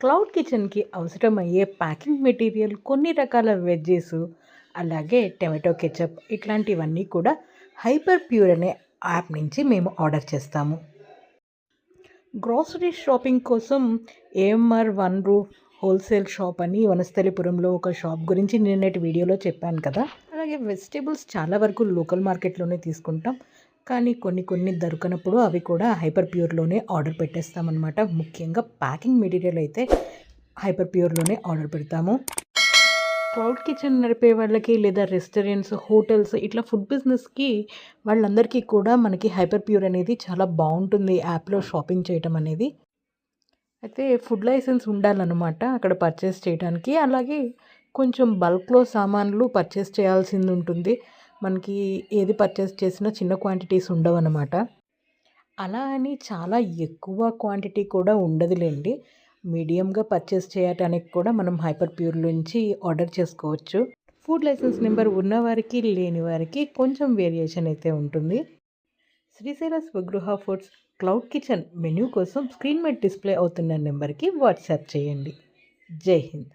Cloud కిచెన్‌కి అవసరమయ్యే packing material కొన్ని రకాల వెజ్జీసు, అలాగే టొమాటో కెచప్ ఇట్లాంటివన్నీ కూడా హైపర్ ప్యూర్ అనే యాప్ నుంచి మేము ఆర్డర్ చేస్తాము. గ్రోసరీ షాపింగ్ కోసం AMR one roof wholesale shop అని వనస్థలిపురంలో ఒక షాప్ గురించి నిన్నటి వీడియోలో చెప్పాను కదా! అలాగే వెజిటబుల్స్ చాలా వరకు లోకల్ మార్కెట్‌లోనే తీసుకుంటాం. కానీ కొన్ని కొన్ని దొరకనప్పుడు అవి కూడా హైపర్ ప్యూర్‌లోనే ఆర్డర్ పెట్టేస్తామనమాట. ముఖ్యంగా ప్యాకింగ్ మెటీరియల్ అయితే హైపర్ ప్యూర్‌లోనే ఆర్డర్ పెడతాము. క్లౌడ్ కిచెన్ నడిపే వాళ్ళకి లేదా రెస్టారెంట్స్, హోటల్స్ ఇట్లా ఫుడ్ బిజినెస్‌కి వాళ్ళందరికీ కూడా మనకి హైపర్ ప్యూర్ అనేది చాలా బావుంటుంది యాప్‌లో షాపింగ్ చేయటం అనేది. అయితే ఫుడ్ లైసెన్స్ ఉండాలనమాట అక్కడ పర్చేస్ చేయడానికి. అలాగే కొంచెం బల్క్‌లో సామాన్లు పర్చేస్ చేయాల్సింది ఉంటుంది. మనకి ఏది పర్చేస్ చేసినా చిన్న క్వాంటిటీస్ ఉండవనమాట. అలా అని చాలా ఎక్కువ క్వాంటిటీ కూడా ఉండదులెండి. మీడియంగా పర్చేస్ చేయటానికి కూడా మనం హైపర్ ప్యూర్ నుంచి ఆర్డర్ చేసుకోవచ్చు. ఫుడ్ లైసెన్స్ నెంబర్ ఉన్నవారికి, లేని వారికి కొంచెం వేరియేషన్ అయితే ఉంటుంది. Srisaila Swagruha foods cloud kitchen menu కోసం స్క్రీన్ మీద డిస్ప్లే అవుతున్న నెంబర్కి వాట్సాప్ చేయండి. జై హింద్.